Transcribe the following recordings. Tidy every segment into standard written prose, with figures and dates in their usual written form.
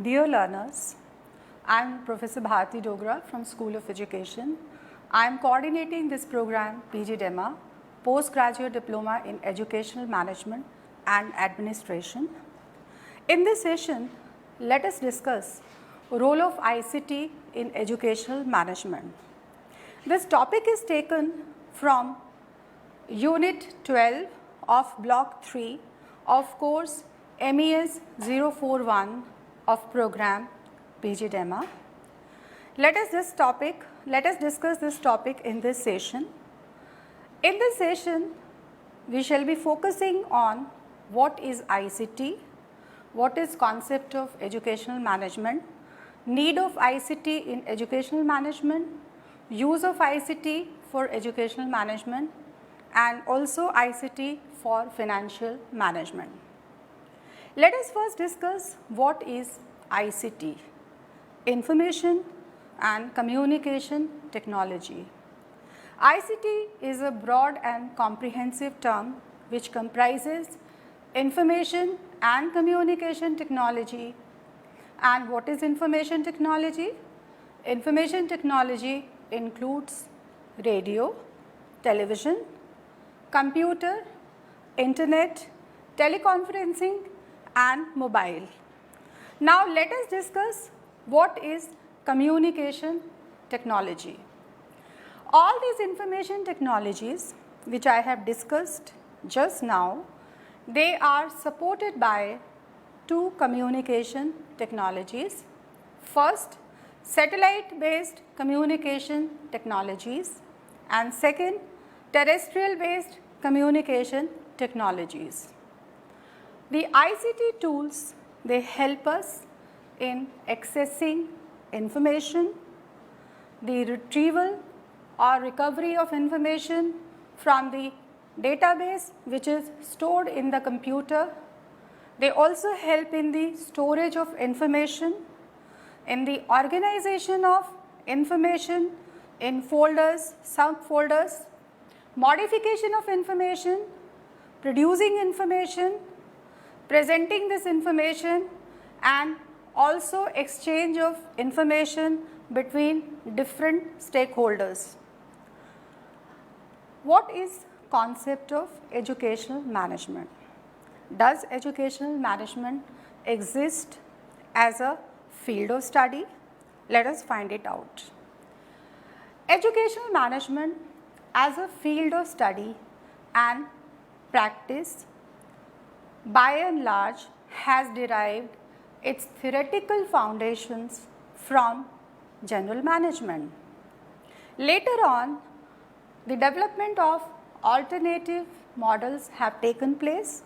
Dear learners, I am Professor Bharati Dogra from School of Education. I am coordinating this program PGDEMA, Postgraduate Diploma in Educational Management and Administration. In this session, let us discuss role of ICT in educational management. This topic is taken from Unit 12 of Block 3 of course MES-041 of program PGDEMA. Let us discuss this topic in this session. In this session, we shall be focusing on what is ICT, what is concept of educational management, need of ICT in educational management, use of ICT for educational management, and also ICT for financial management. Let us first discuss what is ICT, Information and Communication Technology. ICT is a broad and comprehensive term which comprises information and communication technology. And what is information technology? Information technology includes radio, television, computer, internet, teleconferencing, and mobile. Now let us discuss what is communication technology. All these information technologies which I have discussed just now, they are supported by two communication technologies. First, satellite based communication technologies, and second, terrestrial based communication technologies. The ICT tools, they help us in accessing information, the retrieval or recovery of information from the database which is stored in the computer. They also help in the storage of information, in the organization of information in folders, subfolders, modification of information, producing information, presenting this information, and also exchange of information between different stakeholders. What is concept of educational management? Does educational management exist as a field of study? Let us find it out. Educational management as a field of study and practice by and large has derived its theoretical foundations from general management. Later on, the development of alternative models have taken place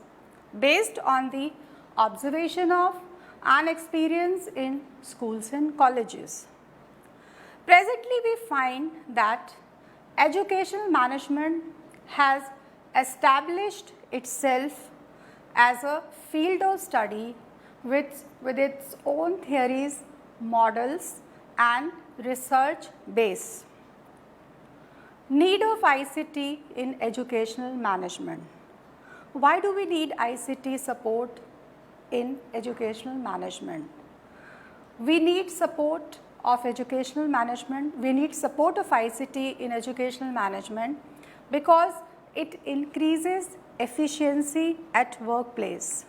based on the observation of and experience in schools and colleges. Presently, we find that educational management has established itself as a field of study with its own theories, models, and research base. Need of ICT in educational management. Why do we need ICT support in educational management? We need support of educational management, we need support of ICT in educational management because it increases efficiency at workplace.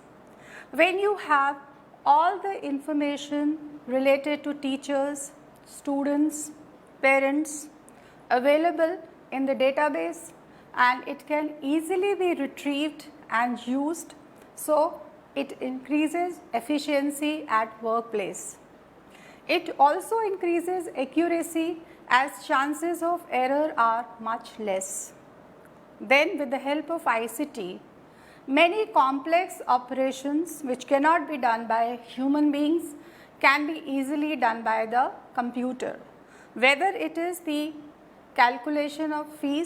When you have all the information related to teachers, students, parents available in the database, and it can easily be retrieved and used, so it increases efficiency at workplace. It also increases accuracy as chances of error are much less. Then with the help of ICT, many complex operations which cannot be done by human beings can be easily done by the computer. Whether it is the calculation of fee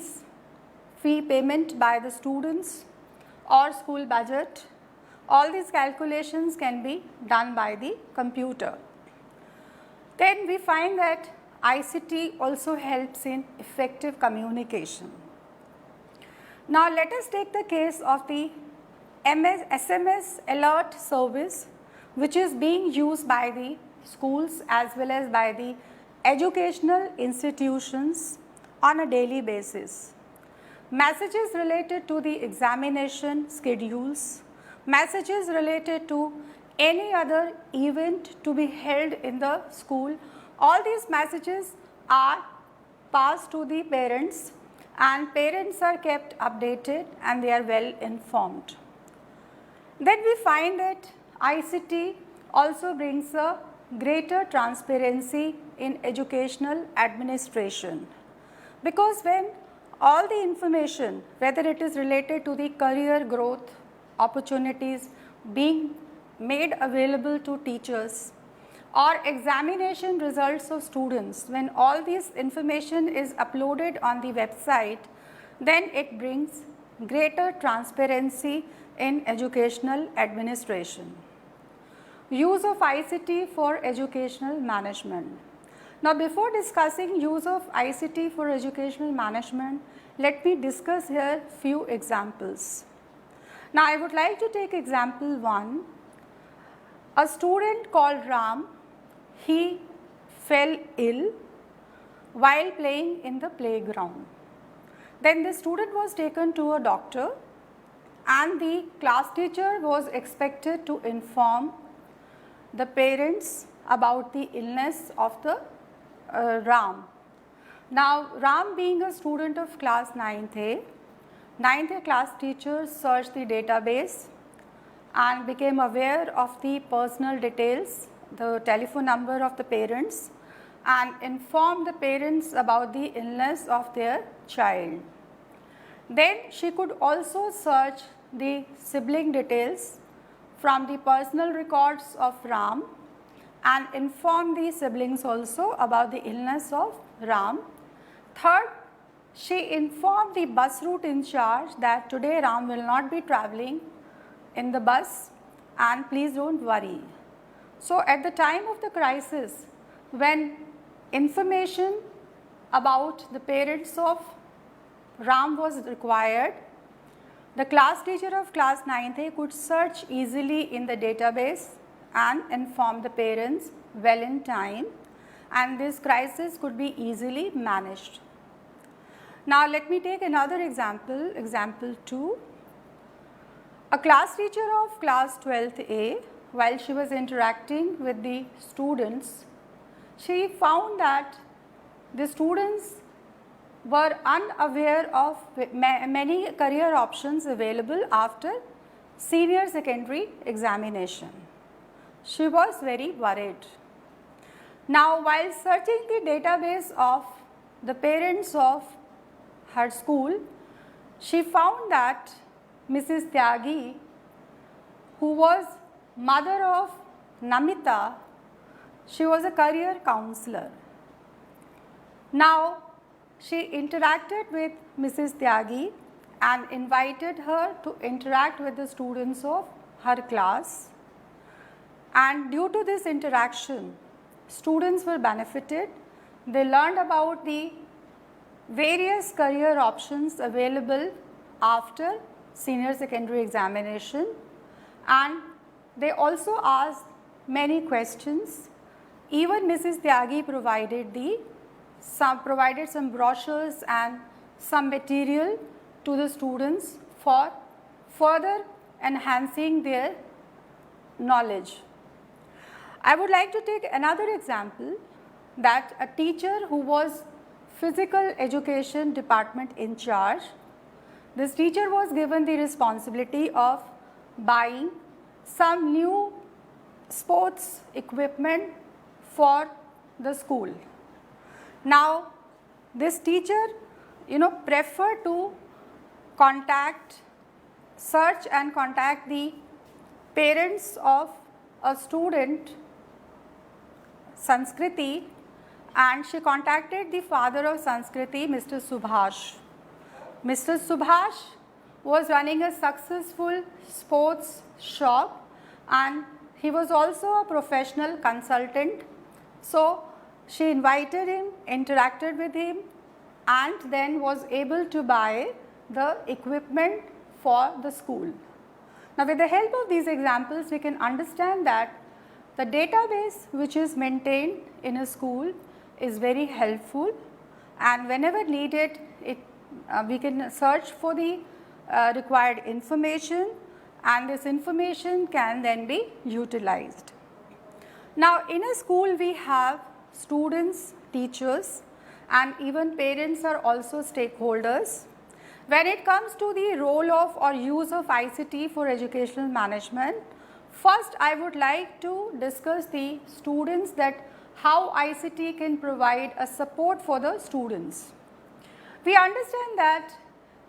payment by the students or school budget, all these calculations can be done by the computer. Then we find that ICT also helps in effective communication. Now let us take the case of the SMS alert service which is being used by the schools as well as by the educational institutions on a daily basis. Messages related to the examination schedules, messages related to any other event to be held in the school, all these messages are passed to the parents, and parents are kept updated and they are well informed. Then we find that ICT also brings a greater transparency in educational administration, because when all the information, whether it is related to the career growth opportunities being made available to teachers or examination results of students, when all this information is uploaded on the website, then it brings greater transparency in educational administration. Use of ICT for educational management. Now, before discussing use of ICT for educational management, let me discuss here few examples. Now, I would like to take example 1. A student called Ram, he fell ill while playing in the playground. Then the student was taken to a doctor, and the class teacher was expected to inform the parents about the illness of the Ram. Now, Ram being a student of class 9th A class teacher searched the database and became aware of the personal details, the telephone number of the parents, and informed the parents about the illness of their child. Then she could also search the sibling details from the personal records of Ram and inform the siblings also about the illness of Ram. Third, she informed the bus route in charge that today Ram will not be travelling in the bus, and please don't worry. So, at the time of the crisis, when information about the parents of Ram was required, the class teacher of class 9th A could search easily in the database and inform the parents well in time, and this crisis could be easily managed. Now, let me take another example, example 2. A class teacher of class 12th A, while she was interacting with the students, she found that the students were unaware of many career options available after senior secondary examination. She was very worried. Now, while searching the database of the parents of her school, she found that Mrs. Tyagi, who was mother of Namita, she was a career counselor. Now, she interacted with Mrs. Tyagi and invited her to interact with the students of her class, and due to this interaction, students were benefited. They learned about the various career options available after senior secondary examination, and they also asked many questions. Even Mrs. Tyagi provided some brochures and some material to the students for further enhancing their knowledge. I would like to take another example, that a teacher who was physical education department in charge, this teacher was given the responsibility of buying some new sports equipment for the school. Now, this teacher preferred to search and contact the parents of a student, Sanskriti, and she contacted the father of Sanskriti, Mr. Subhash. Mr. Subhash was running a successful sports shop, and he was also a professional consultant. So, she invited him, interacted with him, and then was able to buy the equipment for the school. Now, with the help of these examples, we can understand that The database which is maintained in a school is very helpful, and whenever needed we can search for the required information, and this information can then be utilized. Now, in a school we have students, teachers, and even parents are also stakeholders. When it comes to the role of or use of ICT for educational management, first I would like to discuss the students, that how ICT can provide a support for the students. We understand that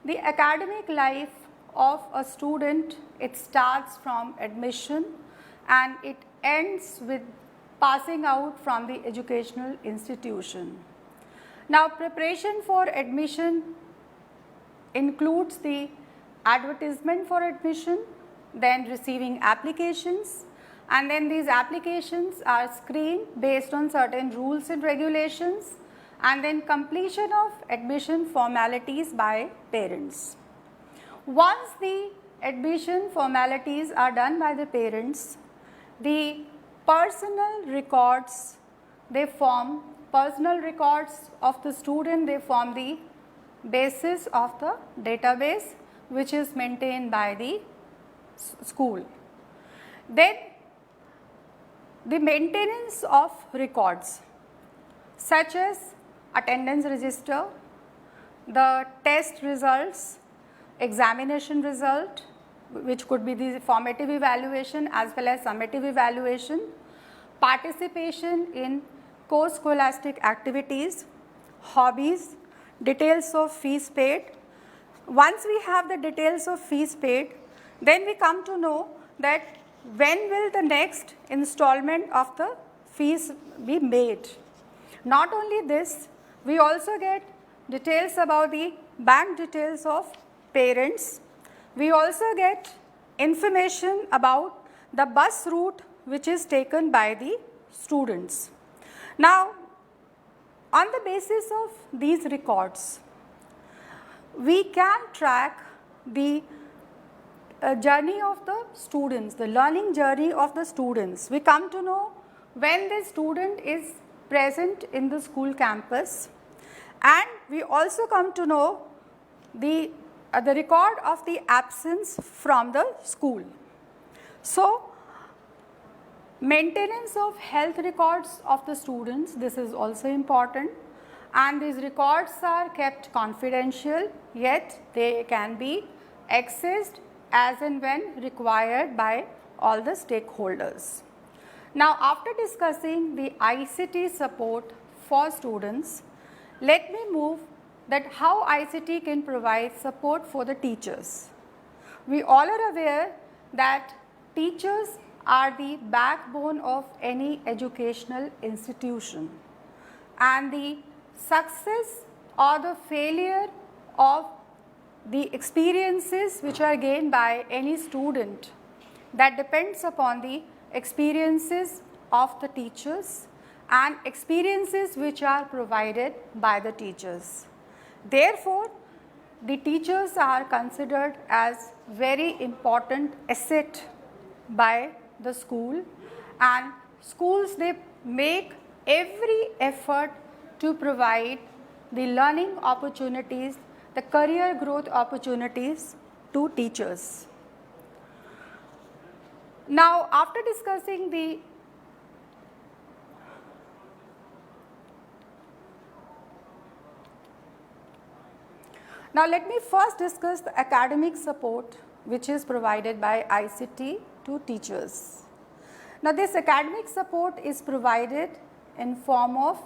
the academic life of a student, it starts from admission and it ends with passing out from the educational institution. Now, preparation for admission includes the advertisement for admission, then receiving applications, and then these applications are screened based on certain rules and regulations, and then completion of admission formalities by parents. Once the admission formalities are done by the parents, the personal records, they form personal records of the student, they form the basis of the database which is maintained by the school. Then the maintenance of records such as attendance register, the test results, examination result, which could be the formative evaluation as well as summative evaluation, participation in co-scholastic activities, hobbies, details of fees paid. Once we have the details of fees paid, then we come to know that when will the next installment of the fees be made. Not only this, we also get details about the bank details of parents. We also get information about the bus route which is taken by the students. Now, on the basis of these records, we can track the journey of the students, the learning journey of the students. We come to know when the student is present in the school campus, and we also come to know the record of the absence from the school. So, maintenance of health records of the students, this is also important, and these records are kept confidential, yet they can be accessed as and when required by all the stakeholders. Now, after discussing the ICT support for students, let me move that how ICT can provide support for the teachers. We all are aware that teachers are the backbone of any educational institution, and the success or the failure of the experiences which are gained by any student, that depends upon the experiences of the teachers and experiences which are provided by the teachers. Therefore, the teachers are considered as very important asset by the school, and schools, they make every effort to provide the learning opportunities, the career growth opportunities to teachers. Now, after discussing the Now, let me first discuss the academic support which is provided by ICT to teachers. Now, this academic support is provided in form of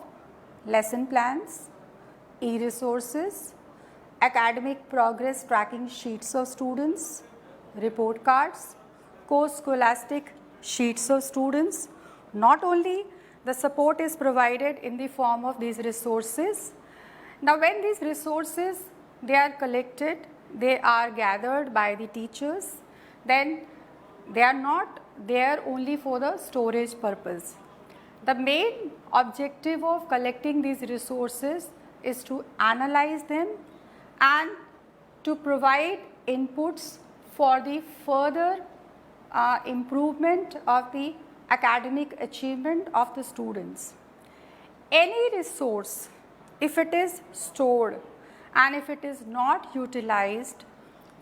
lesson plans, e-resources, academic progress tracking sheets of students, report cards, co-scholastic sheets of students. Not only the support is provided in the form of these resources. Now, when these resources, they are collected, they are gathered by the teachers, then they are not there only for the storage purpose. The main objective of collecting these resources is to analyze them and to provide inputs for the further improvement of the academic achievement of the students. Any resource, if it is stored and if it is not utilized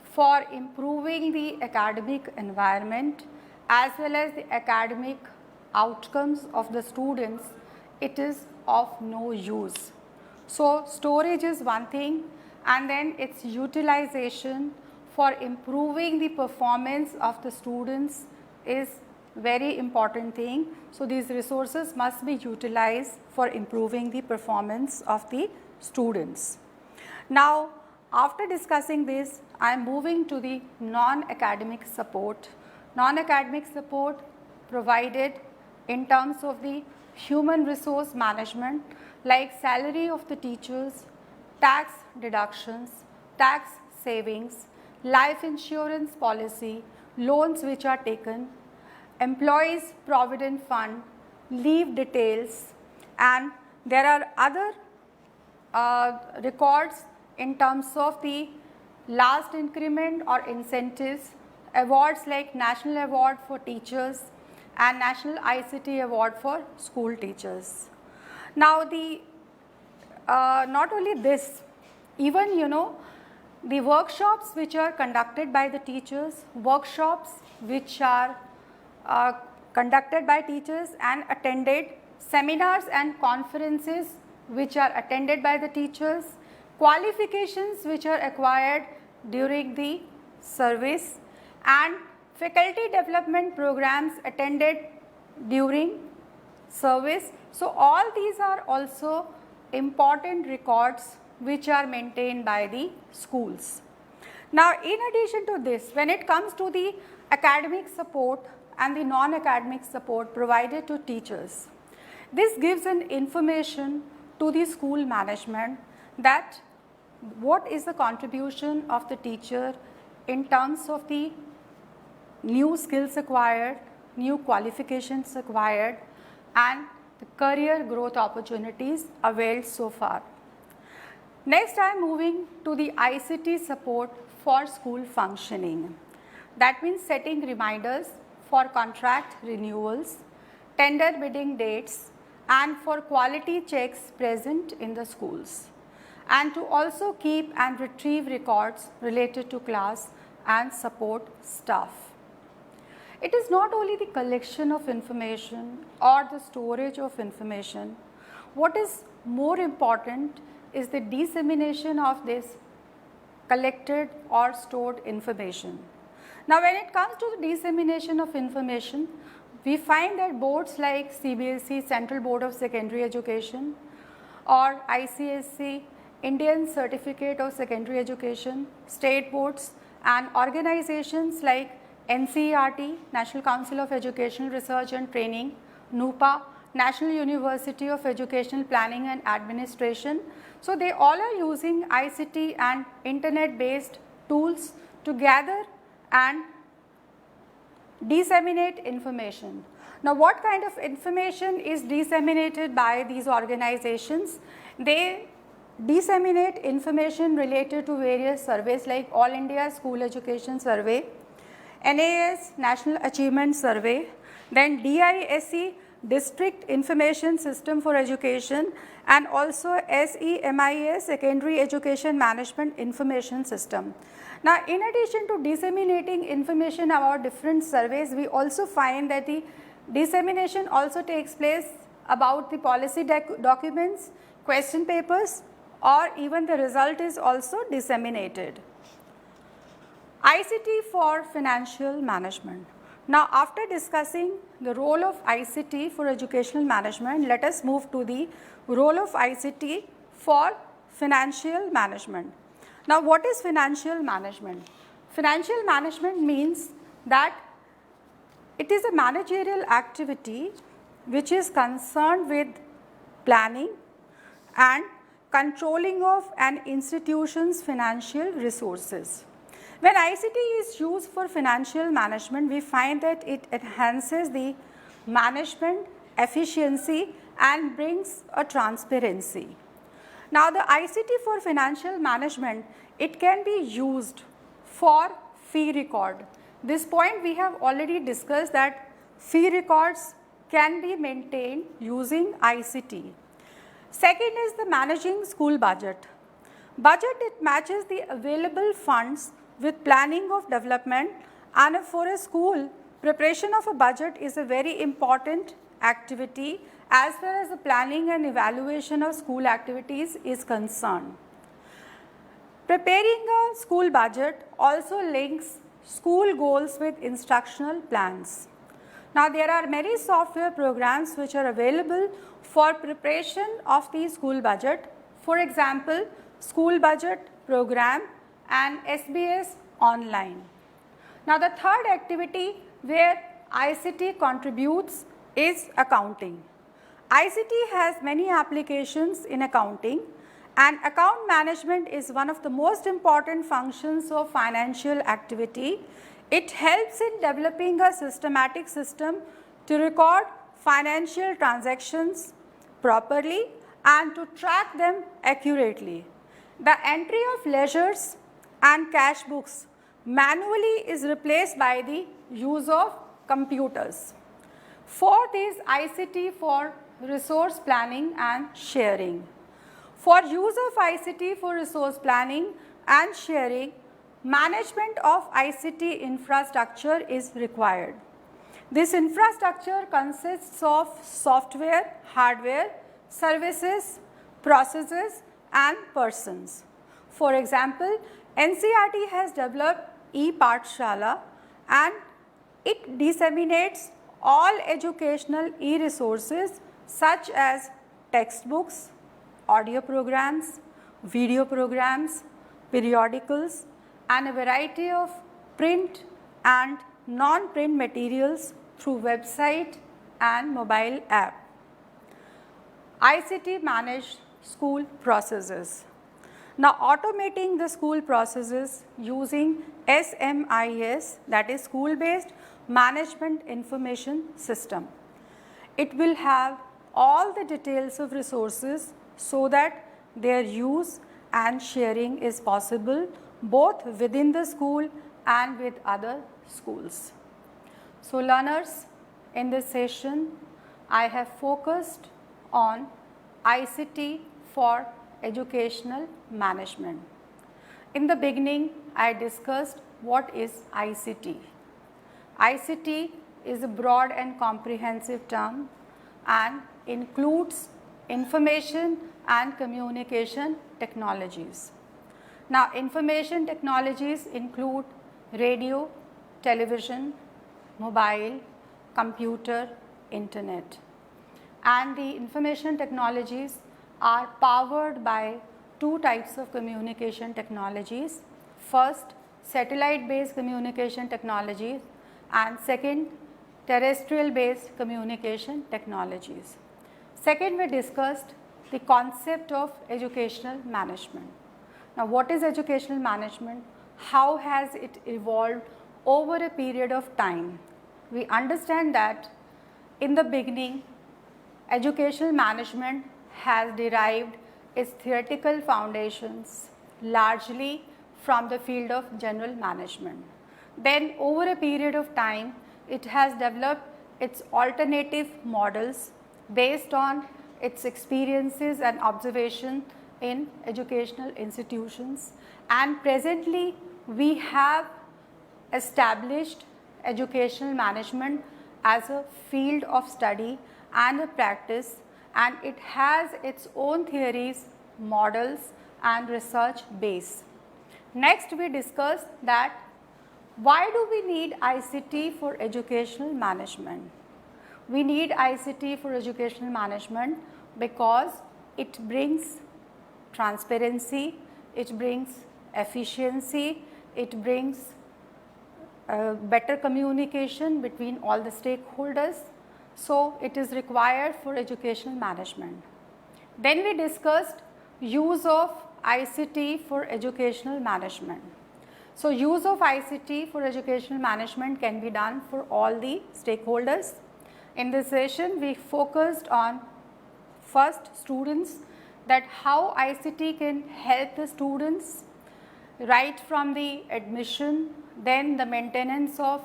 for improving the academic environment as well as the academic outcomes of the students, it is of no use. So, storage is one thing, and then its utilization for improving the performance of the students is very important thing. So, these resources must be utilized for improving the performance of the students. Now, after discussing this, I am moving to the non-academic support. Non-academic support provided in terms of the human resource management, like salary of the teachers, tax deductions, tax savings, life insurance policy, loans which are taken, employees provident fund, leave details, and there are other records in terms of the last increment or incentives, awards like National Award for Teachers and National ICT Award for School Teachers. Now, the not only this, even the workshops which are conducted by the teachers, workshops which are conducted by teachers and attended, seminars and conferences which are attended by the teachers, qualifications which are acquired during the service, and faculty development programs attended during service. So, all these are also important records which are maintained by the schools. Now, in addition to this, when it comes to the academic support and the non-academic support provided to teachers, this gives an information to the school management that what is the contribution of the teacher in terms of the new skills acquired, new qualifications acquired, and the career growth opportunities availed so far. Next, I am moving to the ICT support for school functioning. That means setting reminders for contract renewals, tender bidding dates, and for quality checks present in the schools, and to also keep and retrieve records related to class and support staff. It is not only the collection of information or the storage of information. What is more important is the dissemination of this collected or stored information. Now, when it comes to the dissemination of information, we find that boards like CBSE, Central Board of Secondary Education, or ICSE, Indian Certificate of Secondary Education, state boards, and organizations like NCERT, National Council of Educational Research and Training, NUPA, National University of Educational Planning and Administration. So, they all are using ICT and internet based tools to gather and disseminate information. Now, what kind of information is disseminated by these organizations? They disseminate information related to various surveys like All India School Education Survey, NAS National Achievement Survey, then DISE District Information System for Education, and also SEMIS Secondary Education Management Information System. Now, in addition to disseminating information about different surveys, we also find that the dissemination also takes place about the policy documents, question papers, or even the result is also disseminated. ICT for financial management. Now, after discussing the role of ICT for educational management, let us move to the role of ICT for financial management. Now, what is financial management? Financial management means that it is a managerial activity which is concerned with planning and controlling of an institution's financial resources. When ICT is used for financial management, we find that it enhances the management efficiency and brings a transparency. Now, the ICT for financial management, it can be used for fee record. This point we have already discussed that fee records can be maintained using ICT. Second is the managing school budget. Budget, it matches the available funds with planning of development, and for a school, preparation of a budget is a very important activity as far as the planning and evaluation of school activities is concerned. Preparing a school budget also links school goals with instructional plans. Now, there are many software programs which are available for preparation of the school budget. For example, School Budget Program and SBS Online. Now, the third activity where ICT contributes is accounting. ICT has many applications in accounting, and account management is one of the most important functions of financial activity. It helps in developing a systematic system to record financial transactions properly and to track them accurately. The entry of ledgers and cash books manually is replaced by the use of computers. Fourth is ICT for resource planning and sharing. For use of ICT for resource planning and sharing, management of ICT infrastructure is required. This infrastructure consists of software, hardware, services, processes and persons. For example, NCERT has developed e-Pathshala and it disseminates all educational e-resources such as textbooks, audio programs, video programs, periodicals and a variety of print and non-print materials through website and mobile app. ICT managed school processes. Now, automating the school processes using SMIS, that is School Based Management Information System. It will have all the details of resources so that their use and sharing is possible both within the school and with other schools. So, learners, in this session I have focused on ICT for educational management. In the beginning I discussed what is ICT. ICT is a broad and comprehensive term and includes information and communication technologies. Now, information technologies include radio, television, mobile, computer, internet. And the information technologies are powered by two types of communication technologies. First, satellite based communication technologies, and second, terrestrial based communication technologies. Second, we discussed the concept of educational management. Now, what is educational management? How has it evolved over a period of time? We understand that in the beginning, educational management has derived its theoretical foundations largely from the field of general management. Then over a period of time, it has developed its alternative models based on its experiences and observation in educational institutions, and presently we have established educational management as a field of study and a practice, and it has its own theories, models and research base. Next, we discussed that why do we need ICT for educational management? We need ICT for educational management because it brings transparency, it brings efficiency, it brings better communication between all the stakeholders. So, it is required for educational management. Then we discussed use of ICT for educational management. So, use of ICT for educational management can be done for all the stakeholders. In this session, we focused on first students, that how ICT can help the students right from the admission, then the maintenance of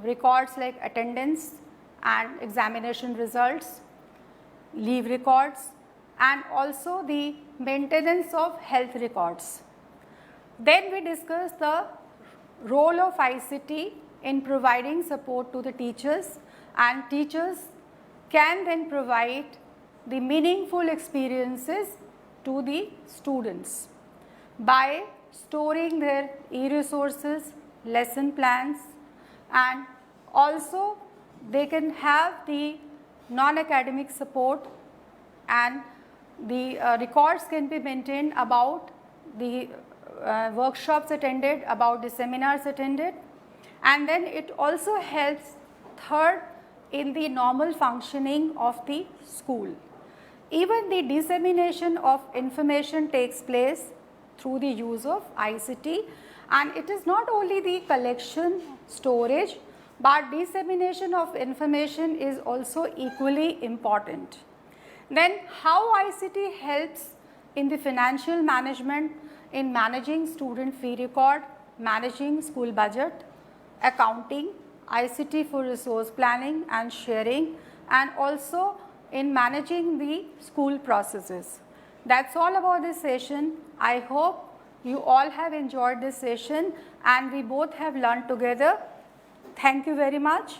records like attendance and examination results, leave records, and also the maintenance of health records. Then we discussed the role of ICT in providing support to the teachers, and teachers can then provide the meaningful experiences to the students by storing their e-resources, lesson plans, and also they can have the non-academic support, and the records can be maintained about the workshops attended, about the seminars attended, and then it also helps third in the normal functioning of the school. Even the dissemination of information takes place through the use of ICT, and it is not only the collection, storage, but dissemination of information is also equally important. Then how ICT helps in the financial management, in managing student fee record, managing school budget, accounting, ICT for resource planning and sharing, and also in managing the school processes. That's all about this session. I hope you all have enjoyed this session and we both have learned together. Thank you very much.